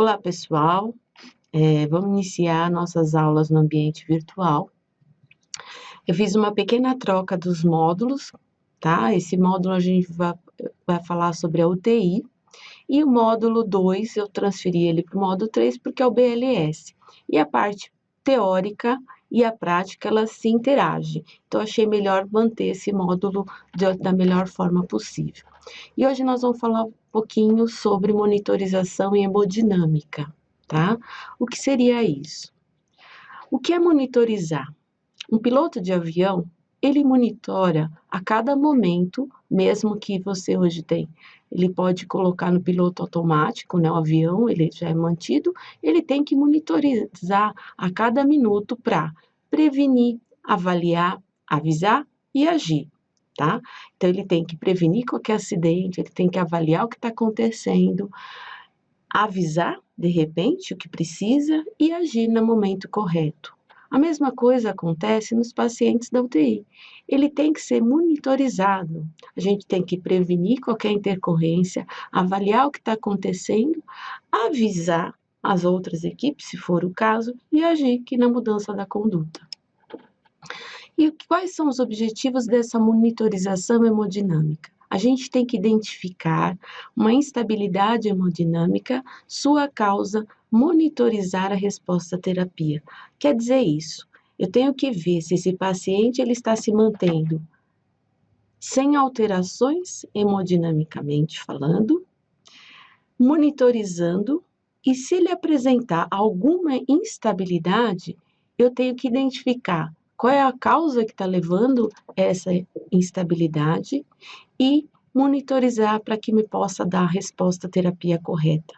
Olá, pessoal. Vamos iniciar nossas aulas no ambiente virtual. Eu fiz uma pequena troca dos módulos, tá? Esse módulo a gente vai falar sobre a UTI, e o módulo 2 eu transferi ele para o módulo 3 porque é o BLS. E a parte teórica e a prática, elas se interagem. Então, achei melhor manter esse módulo da melhor forma possível. E hoje nós vamos falar um pouquinho sobre monitorização e hemodinâmica, tá? O que seria isso? O que é monitorizar? Um piloto de avião, ele monitora a cada momento, mesmo que você hoje tem, ele pode colocar no piloto automático, né, o avião, ele já é mantido, ele tem que monitorizar a cada minuto para prevenir, avaliar, avisar e agir, tá? Então, ele tem que prevenir qualquer acidente, ele tem que avaliar o que está acontecendo, avisar, de repente, o que precisa e agir no momento correto. A mesma coisa acontece nos pacientes da UTI. Ele tem que ser monitorizado. A gente tem que prevenir qualquer intercorrência, avaliar o que está acontecendo, avisar as outras equipes, se for o caso, e agir que na mudança da conduta. E quais são os objetivos dessa monitorização hemodinâmica? A gente tem que identificar uma instabilidade hemodinâmica, sua causa, monitorizar a resposta à terapia. Quer dizer isso, eu tenho que ver se esse paciente ele está se mantendo sem alterações hemodinamicamente falando, monitorizando, e se ele apresentar alguma instabilidade, eu tenho que identificar qual é a causa que está levando essa instabilidade e monitorizar para que me possa dar a resposta à terapia correta.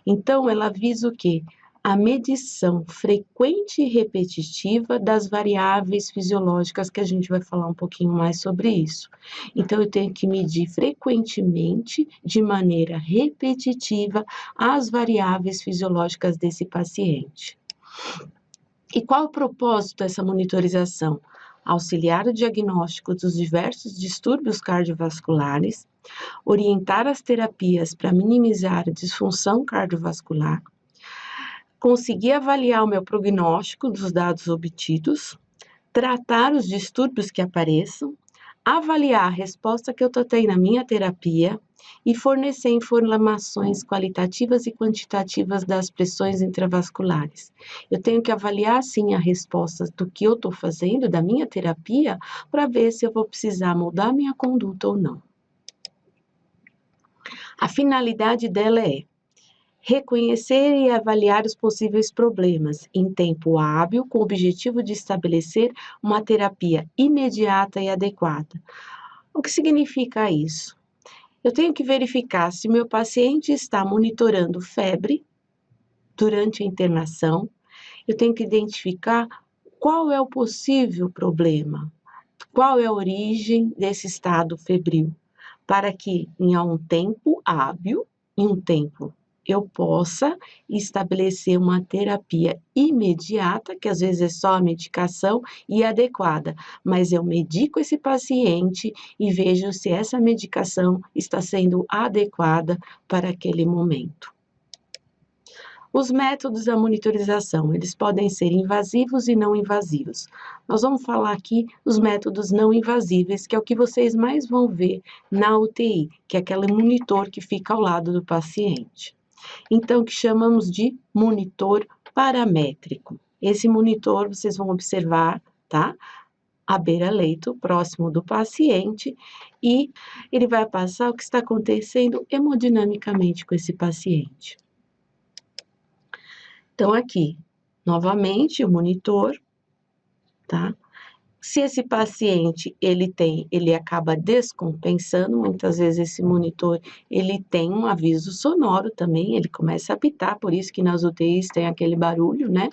Então, ela visa o quê? A medição frequente e repetitiva das variáveis fisiológicas, que a gente vai falar um pouquinho mais sobre isso. Então, eu tenho que medir frequentemente, de maneira repetitiva, as variáveis fisiológicas desse paciente. E qual o propósito dessa monitorização? Auxiliar o diagnóstico dos diversos distúrbios cardiovasculares, orientar as terapias para minimizar a disfunção cardiovascular, conseguir avaliar o meu prognóstico dos dados obtidos, tratar os distúrbios que apareçam, avaliar a resposta que eu estou tendo na minha terapia e fornecer informações qualitativas e quantitativas das pressões intravasculares. Eu tenho que avaliar, sim, a resposta do que eu estou fazendo, da minha terapia, para ver se eu vou precisar mudar minha conduta ou não. A finalidade dela é reconhecer e avaliar os possíveis problemas em tempo hábil, com o objetivo de estabelecer uma terapia imediata e adequada. O que significa isso? Eu tenho que verificar se meu paciente está monitorando febre durante a internação, eu tenho que identificar qual é o possível problema, qual é a origem desse estado febril, para que em um tempo hábil, em um tempo eu possa estabelecer uma terapia imediata, que às vezes é só a medicação, e adequada, mas eu medico esse paciente e vejo se essa medicação está sendo adequada para aquele momento. Os métodos da monitorização, eles podem ser invasivos e não invasivos. Nós vamos falar aqui os métodos não invasíveis, que é o que vocês mais vão ver na UTI, que é aquele monitor que fica ao lado do paciente. Então, que chamamos de monitor paramétrico. Esse monitor, vocês vão observar, tá? À beira-leito, próximo do paciente, e ele vai passar o que está acontecendo hemodinamicamente com esse paciente. Então, aqui, novamente, o monitor, tá? Se esse paciente, ele acaba descompensando, muitas vezes esse monitor, ele tem um aviso sonoro também, ele começa a apitar, por isso que nas UTIs tem aquele barulho, né?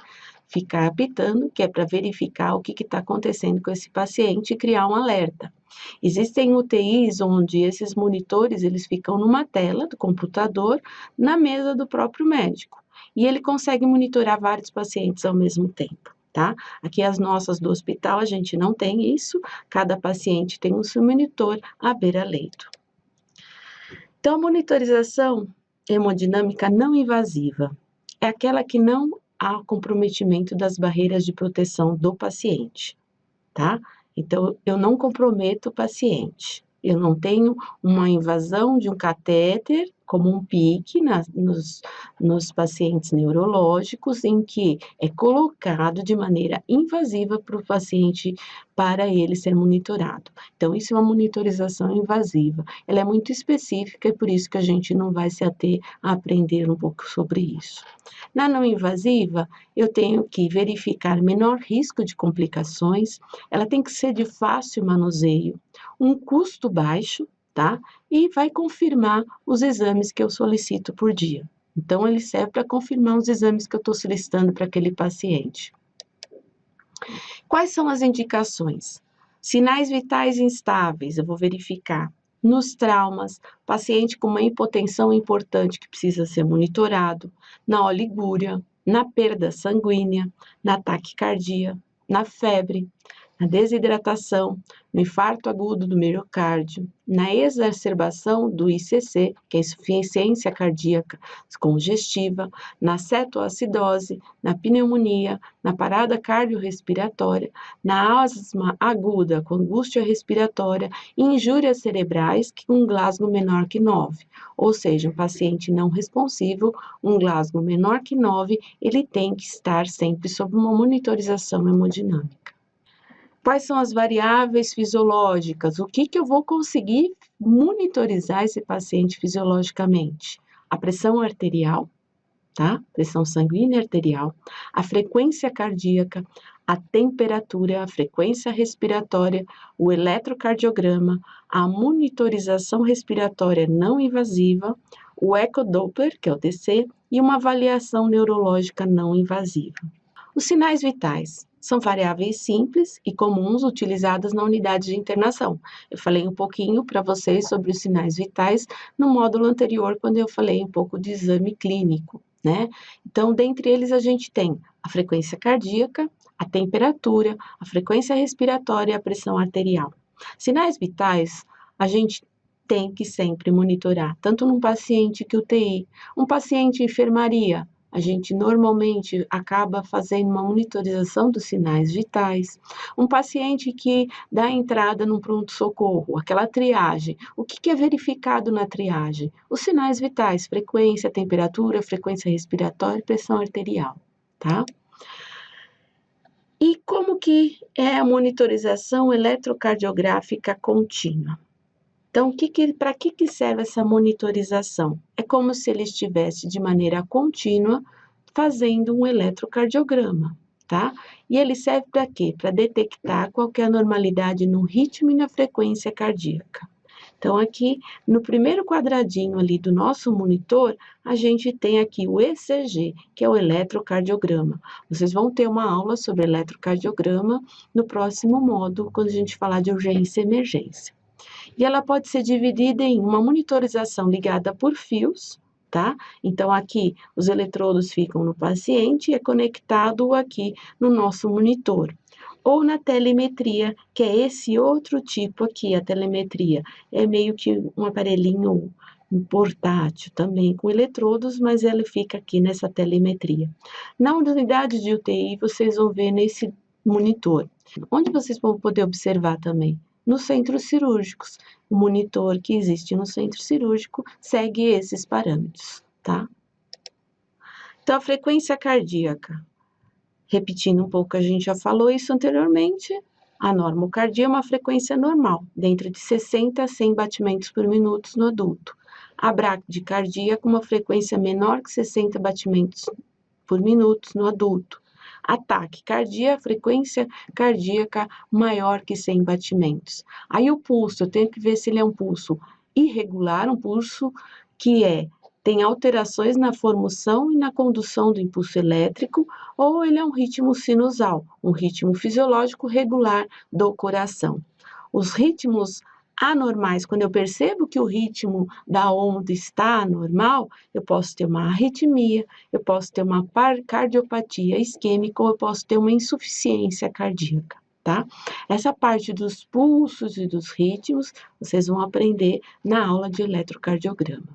Ficar apitando, que é para verificar o que está acontecendo com esse paciente e criar um alerta. Existem UTIs onde esses monitores, eles ficam numa tela do computador, na mesa do próprio médico, e ele consegue monitorar vários pacientes ao mesmo tempo. Tá? Aqui as nossas do hospital, a gente não tem isso, cada paciente tem o seu monitor à beira-leito. Então, a monitorização hemodinâmica não invasiva. é aquela que não há comprometimento das barreiras de proteção do paciente, tá? Então, eu não comprometo o paciente. Eu não tenho uma invasão de um catéter, como um PIC, nos pacientes neurológicos, em que é colocado de maneira invasiva para o paciente, para ele ser monitorado. Então, isso é uma monitorização invasiva. Ela é muito específica e por isso que a gente não vai se ater a aprender um pouco sobre isso. Na não invasiva, eu tenho que verificar menor risco de complicações, ela tem que ser de fácil manuseio, um custo baixo, tá? E vai confirmar os exames que eu solicito por dia. Então, ele serve para confirmar os exames que eu estou solicitando para aquele paciente. Quais são as indicações? Sinais vitais instáveis, eu vou verificar. Nos traumas, paciente com uma hipotensão importante que precisa ser monitorado, na oligúria, na perda sanguínea, na taquicardia, na febre, na desidratação, no infarto agudo do miocárdio, na exacerbação do ICC, que é insuficiência cardíaca congestiva, na cetoacidose, na pneumonia, na parada cardiorrespiratória, na asma aguda com angústia respiratória e injúrias cerebrais com um Glasgow menor que 9, ou seja, um paciente não responsivo, um Glasgow menor que 9, ele tem que estar sempre sob uma monitorização hemodinâmica. Quais são as variáveis fisiológicas? O que eu vou conseguir monitorizar esse paciente fisiologicamente? A pressão arterial, tá? Pressão sanguínea arterial, a frequência cardíaca, a temperatura, a frequência respiratória, o eletrocardiograma, a monitorização respiratória não invasiva, o ecodoppler, que é o TC, e uma avaliação neurológica não invasiva. Os sinais vitais são variáveis simples e comuns utilizadas na unidade de internação. Eu falei um pouquinho para vocês sobre os sinais vitais no módulo anterior, quando eu falei um pouco de exame clínico, né? Então, dentre eles, a gente tem a frequência cardíaca, a temperatura, a frequência respiratória e a pressão arterial. Sinais vitais, a gente tem que sempre monitorar, tanto num paciente que UTI, um paciente em enfermaria, a gente normalmente acaba fazendo uma monitorização dos sinais vitais. Um paciente que dá entrada num pronto-socorro, aquela triagem, o que é verificado na triagem? Os sinais vitais, frequência, temperatura, frequência respiratória e pressão arterial, tá? E como que é a monitorização eletrocardiográfica contínua? Então, para que serve essa monitorização? É como se ele estivesse de maneira contínua fazendo um eletrocardiograma, tá? E ele serve para quê? Para detectar qualquer anormalidade no ritmo e na frequência cardíaca. Então, aqui no primeiro quadradinho ali do nosso monitor, a gente tem aqui o ECG, que é o eletrocardiograma. Vocês vão ter uma aula sobre eletrocardiograma no próximo módulo, quando a gente falar de urgência e emergência. E ela pode ser dividida em uma monitorização ligada por fios, tá? Então, aqui os eletrodos ficam no paciente e é conectado aqui no nosso monitor. Ou na telemetria, que é esse outro tipo aqui, a telemetria. É meio que um aparelhinho portátil também, com eletrodos, mas ele fica aqui nessa telemetria. Na unidade de UTI, vocês vão ver nesse monitor. Onde vocês vão poder observar também? Nos centros cirúrgicos. O monitor que existe no centro cirúrgico segue esses parâmetros, tá? Então, a frequência cardíaca. Repetindo um pouco, a gente já falou isso anteriormente. A normocardia é uma frequência normal, dentro de 60 a 100 batimentos por minuto no adulto. A bradicardia com uma frequência menor que 60 batimentos por minuto no adulto. A taquicardia, a frequência cardíaca maior que 100 batimentos. Aí o pulso, eu tenho que ver se ele é um pulso irregular, um pulso que tem alterações na formação e na condução do impulso elétrico, ou ele é um ritmo sinusal, um ritmo fisiológico regular do coração. Os ritmos anormais, quando eu percebo que o ritmo da onda está anormal, eu posso ter uma arritmia, eu posso ter uma cardiopatia isquêmica ou eu posso ter uma insuficiência cardíaca, tá? Essa parte dos pulsos e dos ritmos, vocês vão aprender na aula de eletrocardiograma.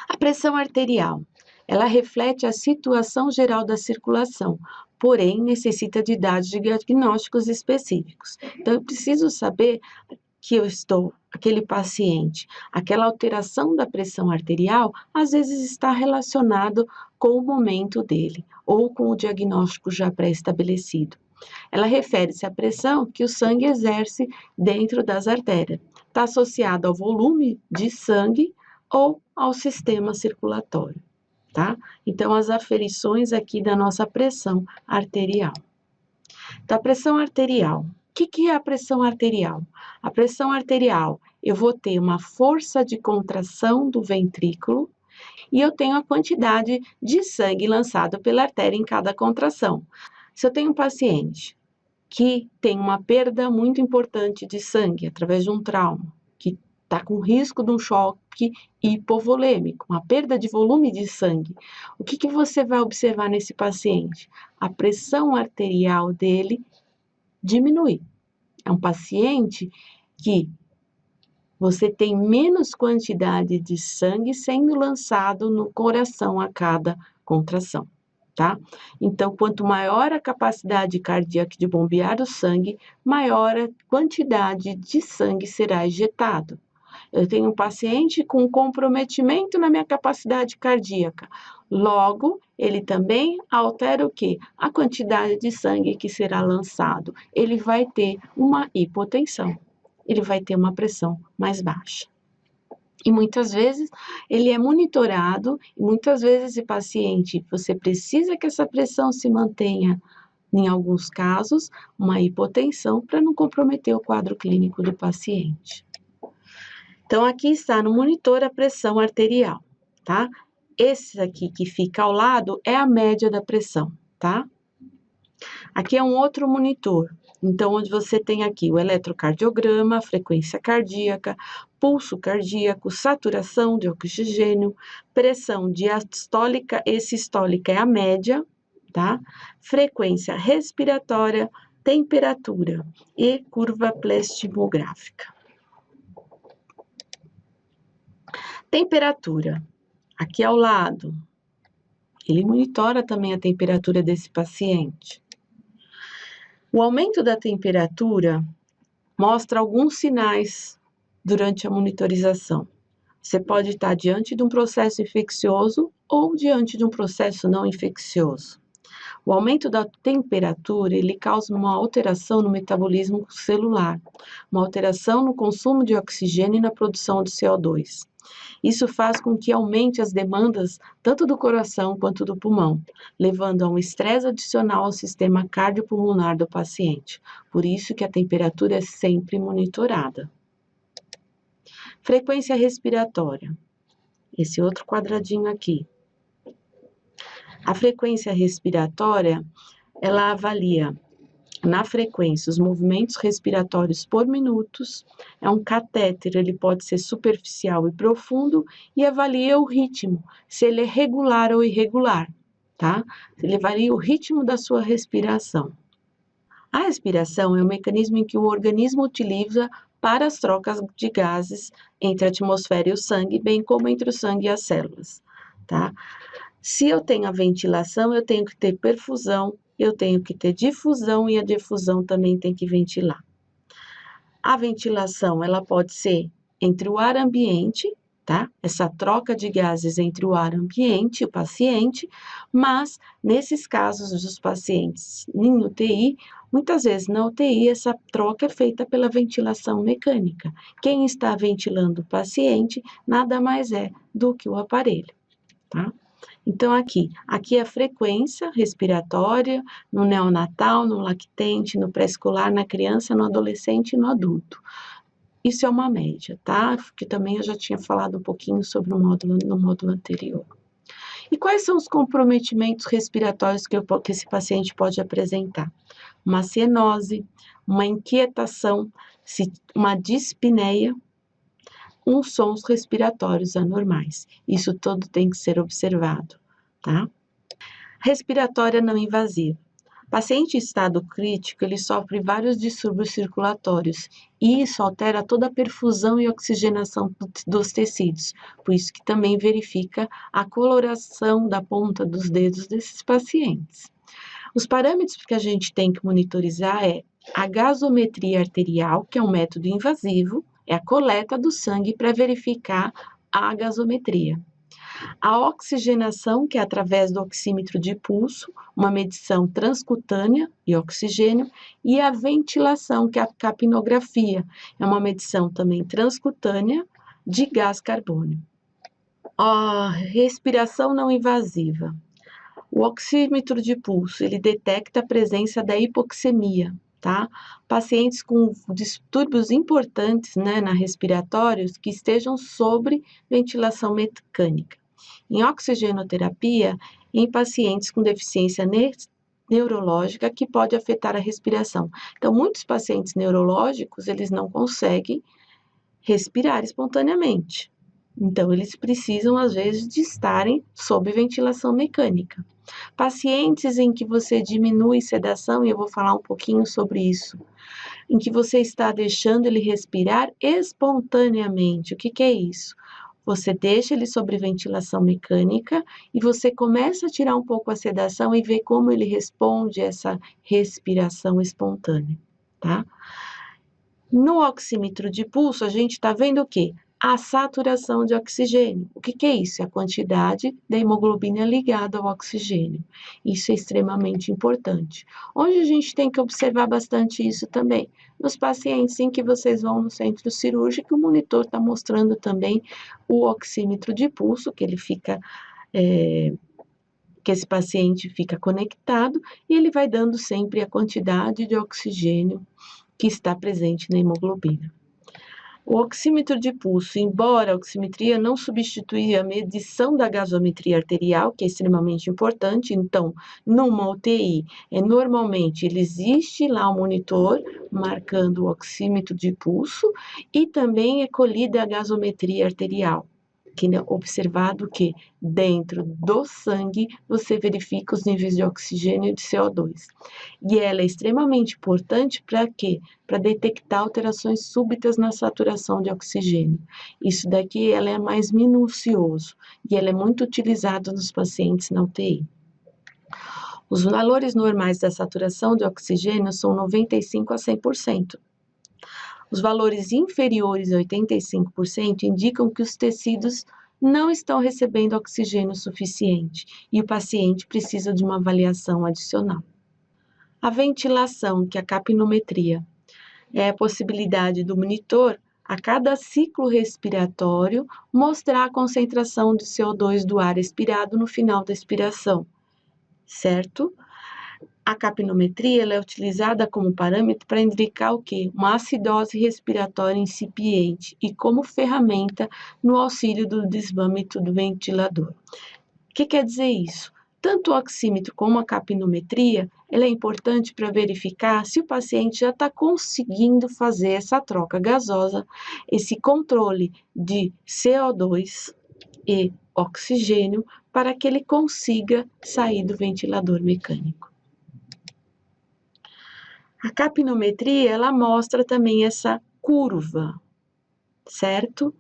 A pressão arterial. Ela reflete a situação geral da circulação, porém necessita de dados de diagnósticos específicos. Então, eu preciso saber que aquele paciente, aquela alteração da pressão arterial, às vezes está relacionado com o momento dele, ou com o diagnóstico já pré-estabelecido. Ela refere-se à pressão que o sangue exerce dentro das artérias. Está associada ao volume de sangue ou ao sistema circulatório, tá? Então, as aferições aqui da nossa pressão arterial. Então, a pressão arterial. O que é a pressão arterial? A pressão arterial, eu vou ter uma força de contração do ventrículo e eu tenho a quantidade de sangue lançado pela artéria em cada contração. Se eu tenho um paciente que tem uma perda muito importante de sangue através de um trauma, que está com risco de um choque hipovolêmico, uma perda de volume de sangue, o que você vai observar nesse paciente? A pressão arterial dele diminui. É um paciente que você tem menos quantidade de sangue sendo lançado no coração a cada contração, tá? Então, quanto maior a capacidade cardíaca de bombear o sangue, maior a quantidade de sangue será ejetado. Eu tenho um paciente com comprometimento na minha capacidade cardíaca. Logo, ele também altera o quê? A quantidade de sangue que será lançado. Ele vai ter uma hipotensão. Ele vai ter uma pressão mais baixa. E muitas vezes ele é monitorado, e muitas vezes esse paciente, você precisa que essa pressão se mantenha, em alguns casos, uma hipotensão para não comprometer o quadro clínico do paciente. Então, aqui está no monitor a pressão arterial, tá? Esse aqui que fica ao lado é a média da pressão, tá? Aqui é um outro monitor. Então, onde você tem aqui o eletrocardiograma, frequência cardíaca, pulso cardíaco, saturação de oxigênio, pressão diastólica e sistólica é a média, tá? Frequência respiratória, temperatura e curva plastimográfica. Temperatura, aqui ao lado, ele monitora também a temperatura desse paciente. O aumento da temperatura mostra alguns sinais durante a monitorização. Você pode estar diante de um processo infeccioso ou diante de um processo não infeccioso. O aumento da temperatura, ele causa uma alteração no metabolismo celular, uma alteração no consumo de oxigênio e na produção de CO2. Isso faz com que aumente as demandas tanto do coração quanto do pulmão, levando a um estresse adicional ao sistema cardiopulmonar do paciente. Por isso que a temperatura é sempre monitorada. Frequência respiratória. Esse outro quadradinho aqui. A frequência respiratória, ela avalia na frequência os movimentos respiratórios por minutos, é um catéter, ele pode ser superficial e profundo, e avalia o ritmo, se ele é regular ou irregular, tá? Ele varia o ritmo da sua respiração. A respiração é um mecanismo em que o organismo utiliza para as trocas de gases entre a atmosfera e o sangue, bem como entre o sangue e as células, tá? Se eu tenho a ventilação, eu tenho que ter perfusão, eu tenho que ter difusão e a difusão também tem que ventilar. A ventilação, ela pode ser entre o ar ambiente, tá? Essa troca de gases entre o ar ambiente e o paciente, mas nesses casos dos pacientes em UTI, muitas vezes na UTI essa troca é feita pela ventilação mecânica. Quem está ventilando o paciente nada mais é do que o aparelho, tá? Então, aqui é a frequência respiratória no neonatal, no lactente, no pré-escolar, na criança, no adolescente e no adulto. Isso é uma média, tá? Que também eu já tinha falado um pouquinho sobre no módulo anterior. E quais são os comprometimentos respiratórios que esse paciente pode apresentar? Uma cianose, uma inquietação, uma dispneia, uns sons respiratórios anormais. Isso tudo tem que ser observado, tá? Respiratória não invasiva. Paciente em estado crítico, ele sofre vários distúrbios circulatórios e isso altera toda a perfusão e oxigenação dos tecidos, por isso que também verifica a coloração da ponta dos dedos desses pacientes. Os parâmetros que a gente tem que monitorizar é a gasometria arterial, que é um método invasivo, é a coleta do sangue para verificar a gasometria. A oxigenação, que é através do oxímetro de pulso, uma medição transcutânea de oxigênio, e a ventilação, que é a capnografia, é uma medição também transcutânea de gás carbônico. A respiração não invasiva. O oxímetro de pulso, ele detecta a presença da hipoxemia, tá? Pacientes com distúrbios importantes, né, respiratórios que estejam sobre ventilação mecânica. Em oxigenoterapia, em pacientes com deficiência neurológica que pode afetar a respiração. Então, muitos pacientes neurológicos, eles não conseguem respirar espontaneamente. Então, eles precisam, às vezes, de estarem sob ventilação mecânica. Pacientes em que você diminui sedação, e eu vou falar um pouquinho sobre isso, em que você está deixando ele respirar espontaneamente. O que é isso? Você deixa ele sob ventilação mecânica e você começa a tirar um pouco a sedação e ver como ele responde a essa respiração espontânea, tá? No oxímetro de pulso, a gente está vendo o quê? A saturação de oxigênio. O que é isso? É a quantidade da hemoglobina ligada ao oxigênio. Isso é extremamente importante. Onde a gente tem que observar bastante isso também? Nos pacientes em que vocês vão no centro cirúrgico, o monitor está mostrando também o oxímetro de pulso, que ele fica... que esse paciente fica conectado e ele vai dando sempre a quantidade de oxigênio que está presente na hemoglobina. O oxímetro de pulso, embora a oximetria não substitua a medição da gasometria arterial, que é extremamente importante, então, numa UTI, normalmente ele existe lá um monitor marcando o oxímetro de pulso e também é colhida a gasometria arterial, que é observado que dentro do sangue você verifica os níveis de oxigênio e de CO2. E ela é extremamente importante para quê? Para detectar alterações súbitas na saturação de oxigênio. Isso daqui ela é mais minucioso e ela é muito utilizada nos pacientes na UTI. Os valores normais da saturação de oxigênio são 95 a 100%. Os valores inferiores a 85% indicam que os tecidos não estão recebendo oxigênio suficiente e o paciente precisa de uma avaliação adicional. A ventilação, que é a capnometria, é a possibilidade do monitor, a cada ciclo respiratório, mostrar a concentração de CO2 do ar expirado no final da expiração, certo? A capnometria ela é utilizada como parâmetro para indicar o quê? Uma acidose respiratória incipiente e como ferramenta no auxílio do desvâmito do ventilador. O que quer dizer isso? Tanto o oxímetro como a capnometria, ela é importante para verificar se o paciente já está conseguindo fazer essa troca gasosa, esse controle de CO2 e oxigênio, para que ele consiga sair do ventilador mecânico. A capnometria, ela mostra também essa curva, certo?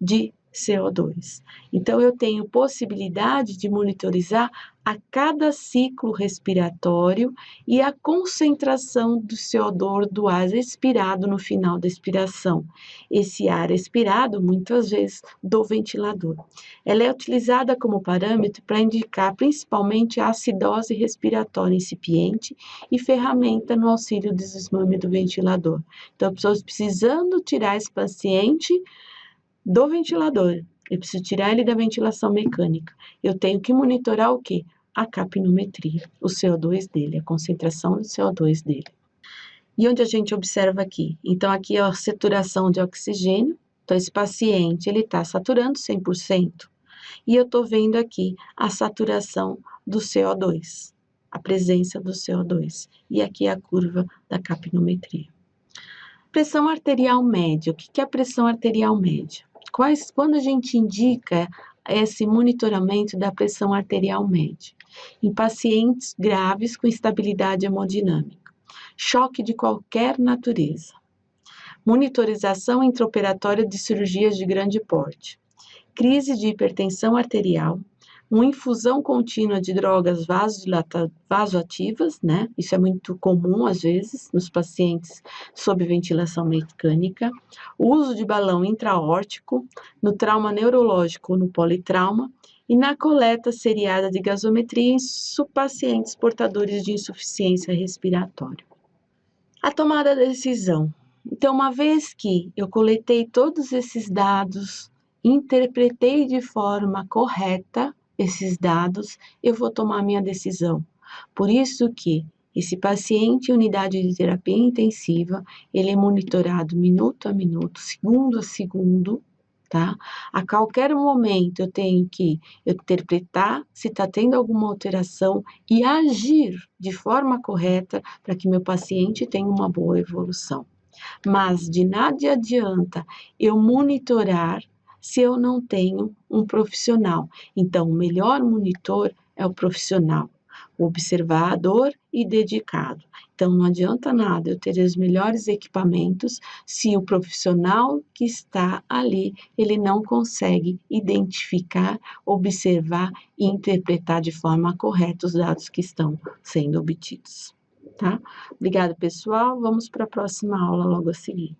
De CO2. Então, eu tenho possibilidade de monitorizar a cada ciclo respiratório e a concentração do CO2 do ar expirado no final da expiração. Esse ar expirado, muitas vezes, do ventilador. Ela é utilizada como parâmetro para indicar principalmente a acidose respiratória incipiente e ferramenta no auxílio do desmame do ventilador. Então, pessoas precisando tirar esse paciente do ventilador, eu preciso tirar ele da ventilação mecânica. Eu tenho que monitorar o quê? A capnometria, o CO2 dele, a concentração do CO2 dele. E onde a gente observa aqui? Então, aqui é a saturação de oxigênio. Então, esse paciente, ele está saturando 100%. E eu estou vendo aqui a saturação do CO2, a presença do CO2. E aqui é a curva da capnometria. Pressão arterial média. O que é a pressão arterial média? Quando a gente indica esse monitoramento da pressão arterial média? em pacientes graves com instabilidade hemodinâmica, choque de qualquer natureza, monitorização intraoperatória de cirurgias de grande porte, crise de hipertensão arterial, uma infusão contínua de drogas vasoativas, né? Isso é muito comum, às vezes, nos pacientes sob ventilação mecânica, o uso de balão intraórtico, no trauma neurológico ou no politrauma, e na coleta seriada de gasometria em pacientes portadores de insuficiência respiratória. A tomada da decisão. Então, uma vez que eu coletei todos esses dados, interpretei de forma correta esses dados, eu vou tomar minha decisão. Por isso que esse paciente em unidade de terapia intensiva, ele é monitorado minuto a minuto, segundo a segundo, tá? A qualquer momento eu tenho que interpretar se está tendo alguma alteração e agir de forma correta para que meu paciente tenha uma boa evolução. Mas de nada adianta eu monitorar se eu não tenho um profissional. Então, o melhor monitor é o profissional, o observador e dedicado. Então, não adianta nada eu ter os melhores equipamentos se o profissional que está ali, ele não consegue identificar, observar e interpretar de forma correta os dados que estão sendo obtidos. Tá? Obrigada, pessoal. Vamos para a próxima aula logo a seguir.